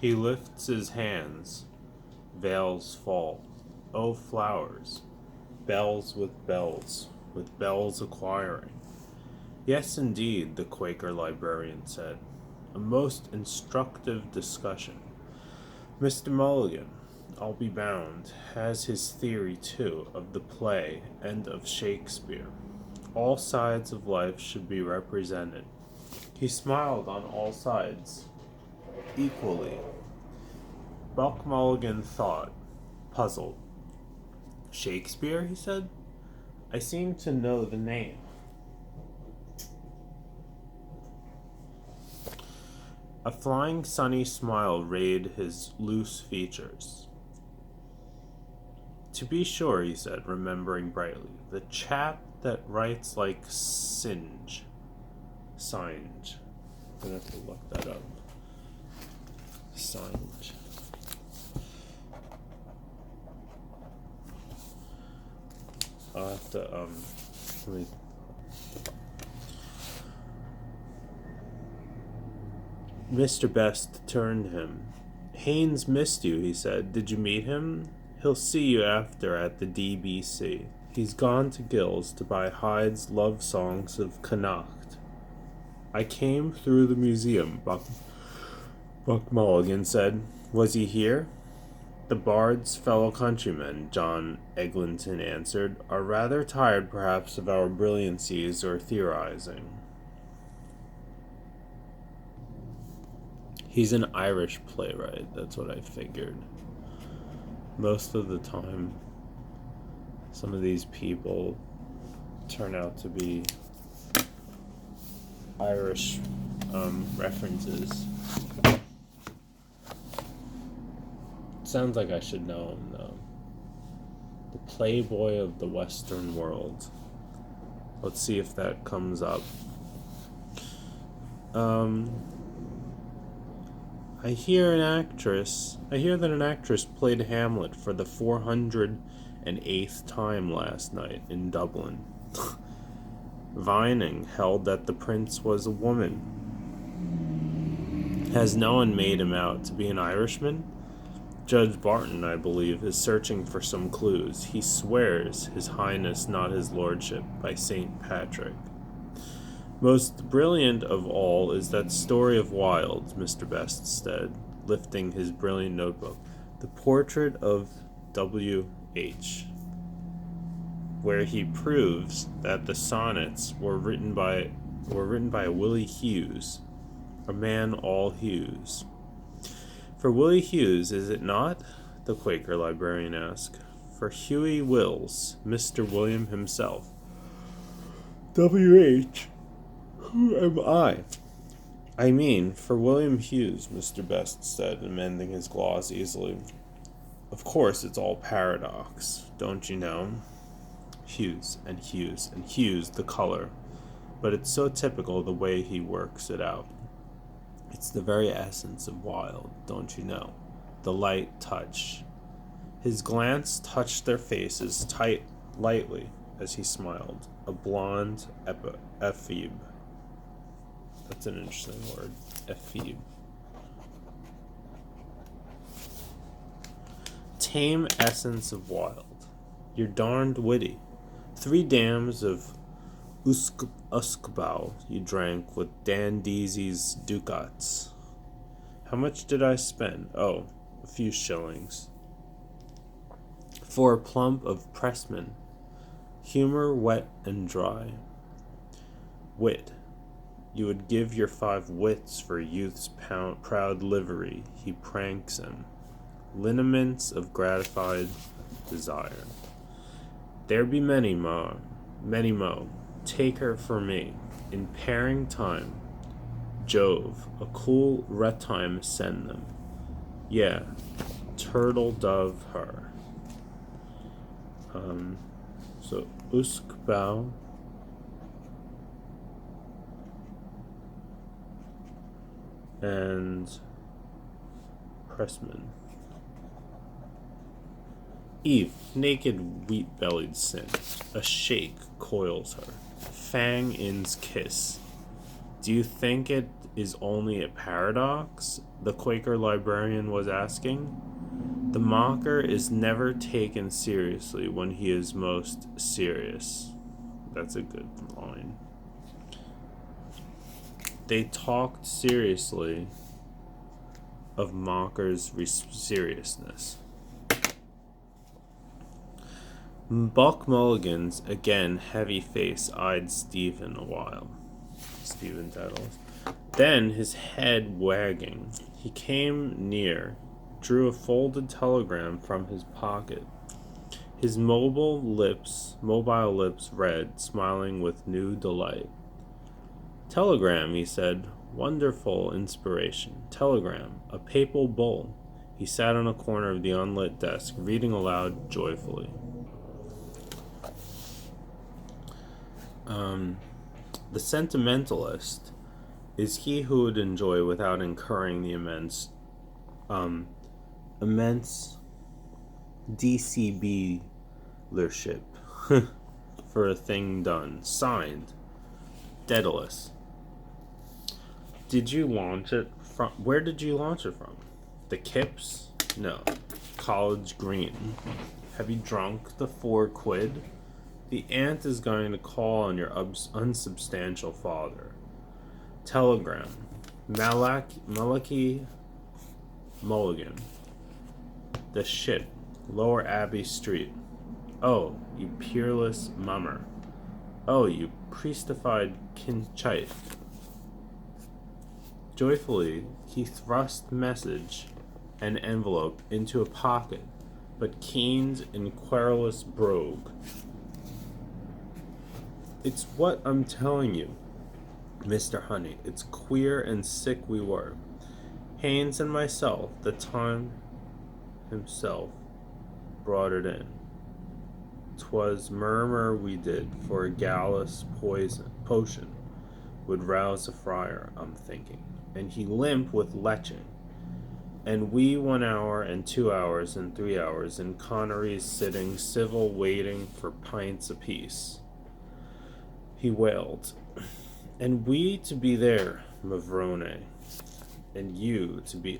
He lifts his hands, veils fall. Oh, flowers, bells, with bells acquiring. Yes, indeed, the Quaker librarian said. A most instructive discussion. Mr. Mulligan, I'll be bound, has his theory, too, of the play and of Shakespeare. All sides of life should be represented. He smiled on all sides, equally. Buck Mulligan thought, puzzled. Shakespeare, he said? I seem to know the name. A flying sunny smile rayed his loose features. To be sure, he said, remembering brightly, the chap that writes like Singe. I'm gonna have to look that up. Singe. I'll have to, let me... Mr. Best turned him. Haynes missed you, he said. Did you meet him? He'll see you after at the DBC. He's gone to Gill's to buy Hyde's love songs of Connacht. I came through the museum, Buck Mulligan said. Was he here? The Bard's fellow countrymen, John Eglinton answered, are rather tired perhaps of our brilliancies or theorizing. He's an Irish playwright, that's what I figured. Most of the time, some of these people turn out to be Irish references. Sounds like I should know him, though. The Playboy of the Western World. Let's see if that comes up. I hear that an actress played Hamlet for the 408th time last night in Dublin. Vining held that the prince was a woman. Has no one made him out to be an Irishman? Judge Barton, I believe, is searching for some clues. He swears His Highness, not His Lordship, by St. Patrick. Most brilliant of all is that story of Wilde's, Mr. Best said, lifting his brilliant notebook. The Portrait of W.H., where he proves that the sonnets were written by Willie Hughes, a man all hues. For Willie Hughes, is it not? The Quaker librarian asked. For Huey Wills, Mr. William himself. W.H., who am I? I mean, for William Hughes, Mr. Best said, amending his gloss easily. Of course, it's all paradox, don't you know? Hughes, and Hughes, and Hughes, the color. But it's so typical the way he works it out. It's the very essence of Wilde, don't you know? The light touch. His glance touched their faces lightly as he smiled. A blonde ephebe. That's an interesting word. Ephebe. Tame essence of Wilde. You're darned witty. 3 dams of Uskbow you drank with Dan Deasy's ducats. How much did I spend? Oh, a few shillings. For a plump of pressman. Humor wet and dry. Wit. You would give your 5 wits for youth's proud livery. He pranks in. Lineaments of gratified desire. There be many mo. Take her for me. In pairing time. Jove, a cool retime send them. Yeah, turtle dove her. So Uskbow. And Pressman. Eve, naked wheat-bellied sin. A shake coils her. Fang in's kiss. Do you think it is only a paradox? The Quaker librarian was asking. The mocker is never taken seriously when he is most serious. That's a good line. They talked seriously of mockers' seriousness. Buck Mulligan's again heavy face eyed Stephen a while. Stephen Tettles. Then, his head wagging, he came near, drew a folded telegram from his pocket. His mobile lips read, smiling with new delight. Telegram, he said. Wonderful inspiration. Telegram. A papal bull. He sat on a corner of the unlit desk, reading aloud joyfully. The sentimentalist is he who would enjoy without incurring the immense DCB-lership for a thing done. Signed, Daedalus. Did you launch it from? Where did you launch it from? The Kips? No. College Green. Have you drunk the £4? The aunt is going to call on your unsubstantial father. Telegram. Malachi Mulligan. The ship. Lower Abbey Street. Oh, you peerless mummer. Oh, you priestified kinchite. Joyfully, he thrust message and envelope into a pocket, but Keen's in querulous brogue. It's what I'm telling you, Mr. Honey. It's queer and sick we were. Haynes and myself, the time himself, brought it in. 'Twas murmur we did, for a gallus potion would rouse a friar, I'm thinking, and he limp with leching. And we 1 hour and 2 hours and 3 hours in Connery's sitting civil waiting for pints apiece. He wailed, and we to be there, Mavrone, and you to be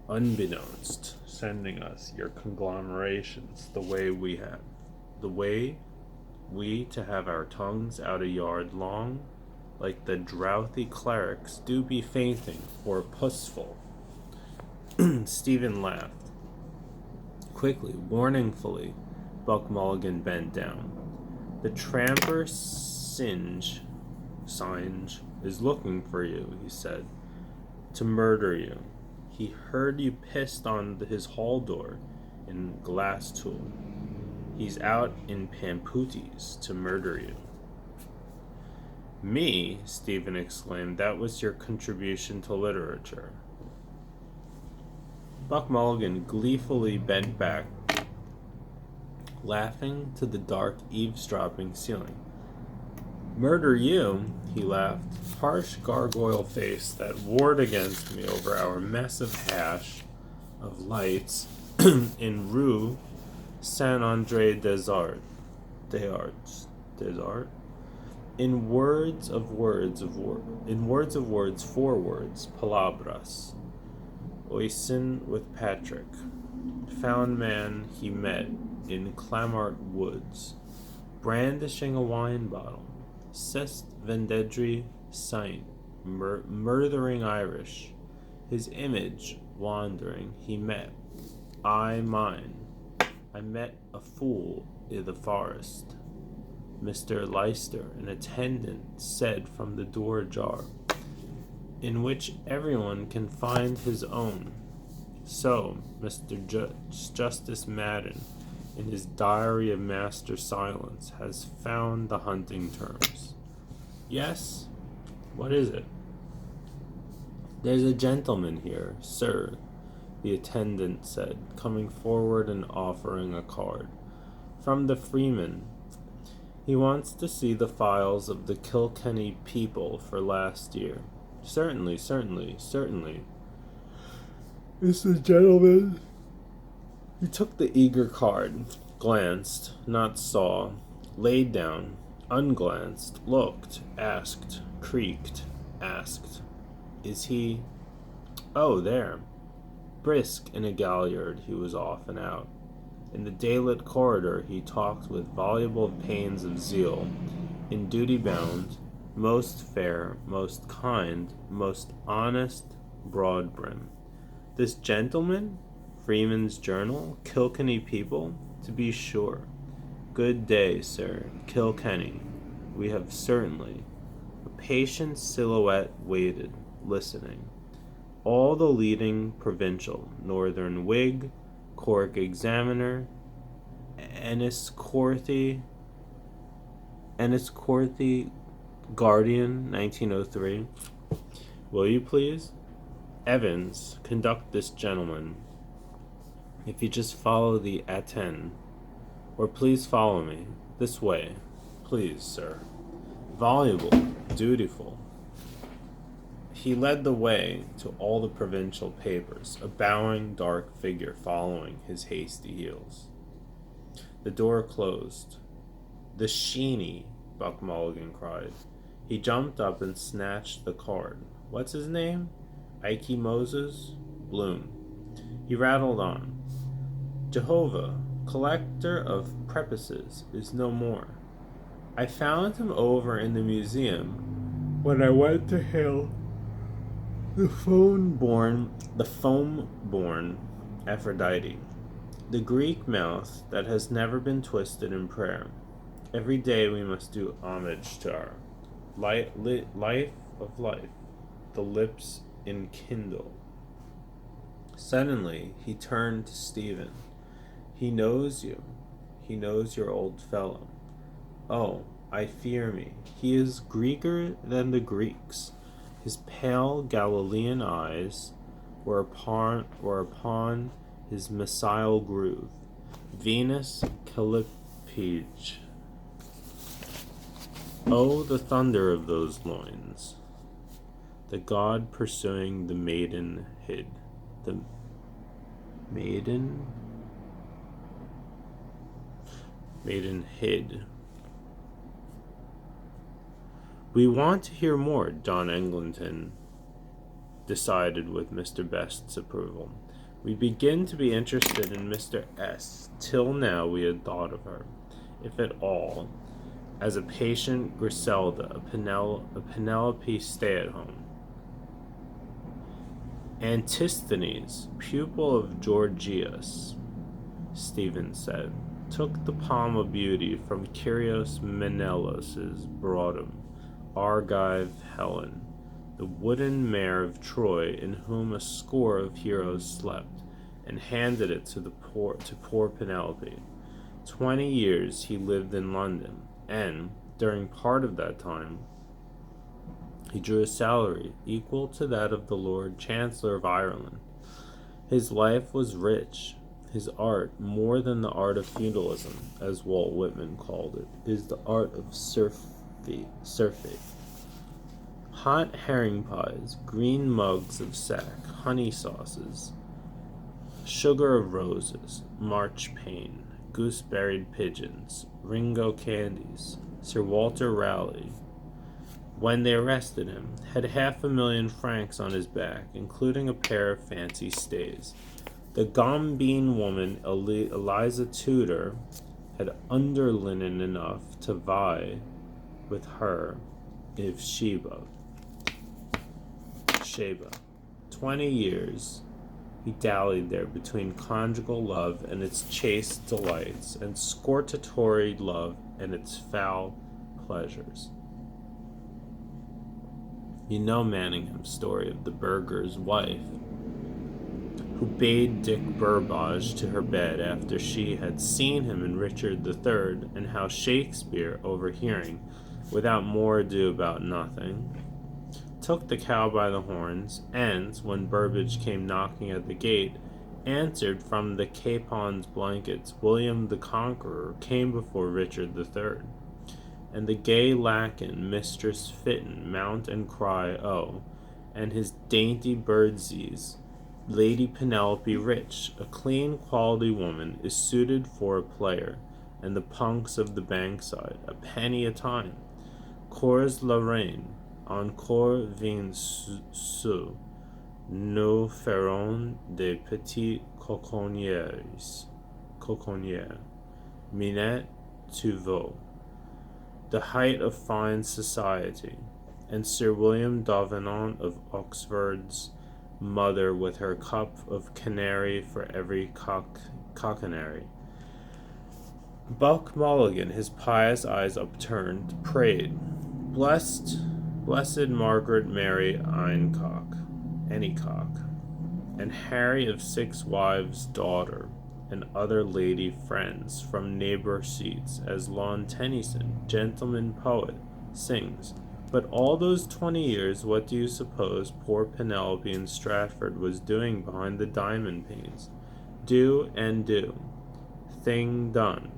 unbeknownst, sending us your conglomerations the way we to have our tongues out a yard long, like the drouthy clerics do be fainting for a pussful. Stephen laughed. Quickly, warningfully, Buck Mulligan bent down. The tramper Singe is looking for you, he said, to murder you. He heard you pissed on his hall door in Glasstool. He's out in Pampooties to murder you. Me, Stephen exclaimed, that was your contribution to literature. Buck Mulligan gleefully bent back, laughing to the dark eavesdropping ceiling. Murder you, he laughed, harsh gargoyle face that warred against me over our mess of hash of lights in Rue Saint-Andre des Arts. In words of words, 4 words, palabras. Oisin with Patrick. Found man he met in Clamart Woods, brandishing a wine bottle. Cest vendedry saint, murthering Irish. His image wandering, he met. I met a fool i' the forest. Mr. Leicester, an attendant, said from the door ajar, in which everyone can find his own. So, Mr. Justice Madden, in his Diary of Master Silence, has found the hunting terms. Yes? What is it? There's a gentleman here, sir, the attendant said, coming forward and offering a card. From the Freeman. He wants to see the files of the Kilkenny People for last year. Certainly. Is the gentleman? He took the eager card, glanced, not saw, laid down, Unglanced, looked, asked, creaked, asked. Is he? Oh, there. Brisk in a galliard, he was off and out. In the daylit corridor he talked with voluble pains of zeal, in duty bound, most fair, most kind, most honest, broad-brim. This gentleman? Freeman's Journal? Kilkenny People? To be sure. Good day, sir. Kilkenny. We have certainly. A patient silhouette waited, listening. All the leading provincial, Northern Whig, Cork Examiner, Enniscorthy, Guardian, 1903. Will you please? Evans, conduct this gentleman. If you just follow the Aten, or please follow me, this way. Please, sir. Voluble, dutiful. He led the way to all the provincial papers, a bowing dark figure following his hasty heels. The door closed. The Sheeny, Buck Mulligan cried. He jumped up and snatched the card. What's his name? Ikey Moses? Bloom. He rattled on. Jehovah, collector of prepuces, is no more. I found him over in the museum when I went to hail the foam-born Aphrodite, the Greek mouth that has never been twisted in prayer. Every day we must do homage to our life of life, the lips enkindle. Suddenly he turned to Stephen. He knows you. He knows your old fellow. Oh, I fear me. He is Greeker than the Greeks. His pale Galilean eyes were upon his missile groove. Venus Callipyge. Oh, the thunder of those loins. The god pursuing the maiden hid. The maiden hid. We want to hear more, John Eglinton decided with Mr. Best's approval. We begin to be interested in Mr. S. Till now we had thought of her, if at all, as a patient Griselda, a Penelope stay-at-home. Antisthenes, pupil of Gorgias, Stephen said, took the palm of beauty from Kyrios Menelaus's Broadum, Argive Helen, the wooden mare of Troy in whom a score of heroes slept, and handed it to poor Penelope. 20 years he lived in London, and, during part of that time, he drew a salary equal to that of the Lord Chancellor of Ireland. His life was rich. His art, more than the art of feudalism, as Walt Whitman called it, is the art of surfeit. Hot herring pies, green mugs of sack, honey sauces, sugar of roses, marchpane, gooseberried pigeons, Ringo candies. Sir Walter Raleigh, when they arrested him, had 500,000 francs on his back, including a pair of fancy stays. The gombeen woman, Eliza Tudor, had underlinen enough to vie with her if Sheba. 20 years he dallied there between conjugal love and its chaste delights, and scortatory love and its foul pleasures. You know Manningham's story of the burgher's wife, who bade Dick Burbage to her bed after she had seen him in Richard III, and how Shakespeare, overhearing, without more ado about nothing, took the cow by the horns, and, when Burbage came knocking at the gate, answered from the capon's blankets, William the Conqueror came before Richard III. And the gay lacken, Mistress Fitton, mount and cry, oh, and his dainty birdseys, Lady Penelope Rich, a clean quality woman, is suited for a player, and the punks of the bankside, a penny a time. Cours la reine, encore 20 sous. Nous ferons des petites coconnières. Minette tu veux. The height of fine society, and Sir William Davenant of Oxford's mother with her cup of canary for every cocknary. Buck Mulligan, his pious eyes upturned, prayed, Blessed Margaret Mary Anycock, and Harry of 6 wives' daughter, and other lady friends from neighbor seats, as Lon Tennyson, gentleman poet, sings. But all those 20 years, what do you suppose poor Penelope in Stratford was doing behind the diamond panes? Do and do. Thing done.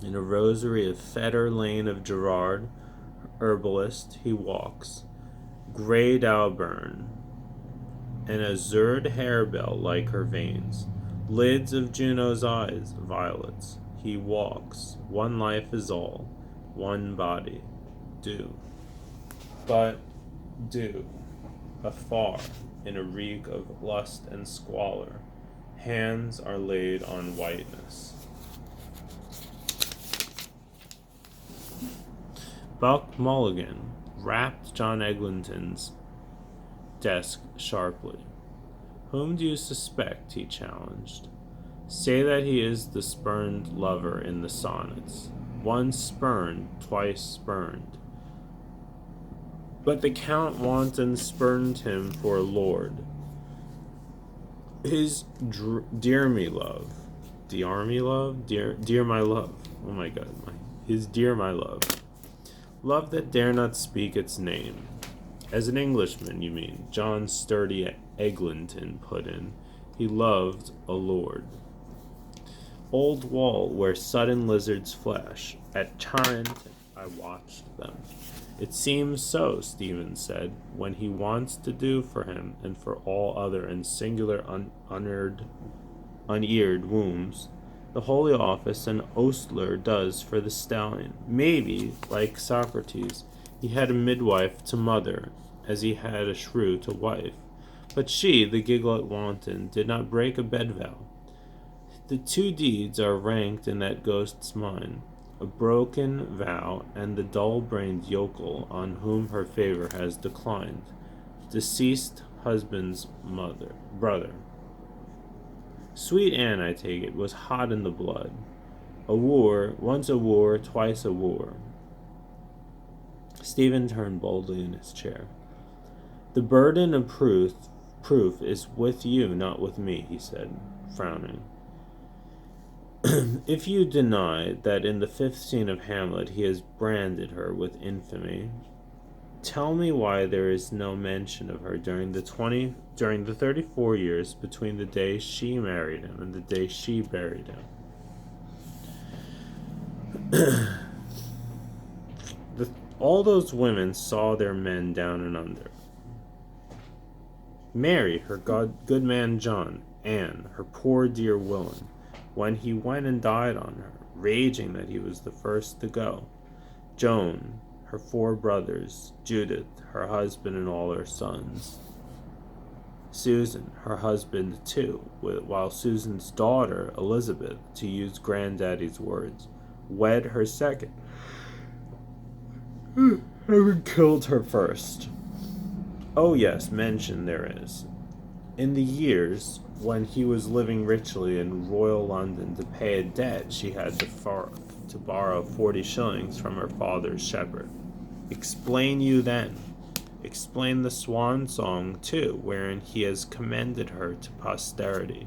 In a rosary of Fetter Lane of Gerard, herbalist, he walks. Grey Dowburn, an azured harebell like her veins. Lids of Juno's eyes, violets. He walks. One life is all. One body. Do. But do. Afar, in a reek of lust and squalor, hands are laid on whiteness. Buck Mulligan rapped John Eglinton's desk sharply. Whom do you suspect? He challenged. Say that he is the spurned lover in the sonnets. Once spurned, twice spurned. But the Count wanton spurned him for a lord. His dear my love. Dear my love. Oh my God. His dear my love. Love that dare not speak its name. As an Englishman, you mean, John Sturdy Eglinton put in. He loved a lord. Old wall where sudden lizards flash. At Charenton I watched them. It seems so, Stephen said, when he wants to do for him and for all other and singular uneared wombs, the Holy Office and Ostler does for the stallion. Maybe, like Socrates, he had a midwife to mother, as he had a shrew to wife. But she, the giglet wanton, did not break a bed vow. The 2 deeds are ranked in that ghost's mind, a broken vow and the dull-brained yokel on whom her favor has declined, deceased husband's brother. Sweet Anne, I take it, was hot in the blood. A wooer, once a wooer, twice a wooer. Stephen turned boldly in his chair. The burden of proof is with you, not with me, he said, frowning. If you deny that in the 5th scene of Hamlet he has branded her with infamy, tell me why there is no mention of her during the 34 years between the day she married him and the day she buried him. All those women saw their men down and under. Mary, her good man John, Anne, her poor dear Willem, when he went and died on her, raging that he was the first to go. Joan, her 4 brothers, Judith, her husband and all her sons. Susan, her husband too, while Susan's daughter, Elizabeth, to use Granddaddy's words, wed her second, having killed her first. Oh yes, mention there is. In the years when he was living richly in royal London to pay a debt she had to borrow 40 shillings from her father's shepherd. Explain you then. Explain the swan song, too, wherein he has commended her to posterity.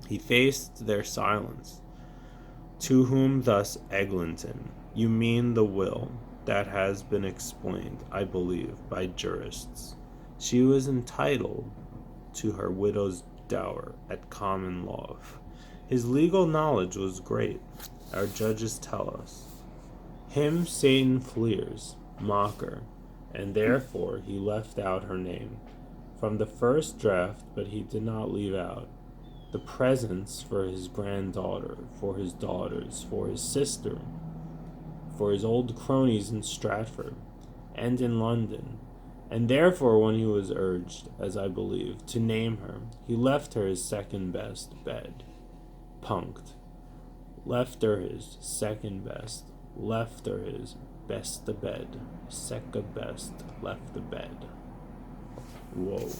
He faced their silence. To whom thus Eglinton, you mean the will, that has been explained, I believe, by jurists. She was entitled to her widow's dower at common law. His legal knowledge was great, our judges tell us. Him Satan fleers, mocker, and therefore he left out her name from the first draft, but he did not leave out the presents for his granddaughter, for his daughters, for his sister, for his old cronies in Stratford and in London, and therefore when he was urged, as I believe, to name her, he left her his second best bed. Punct. Left her his second best, left her his best bed, second best, left the bed. Whoa.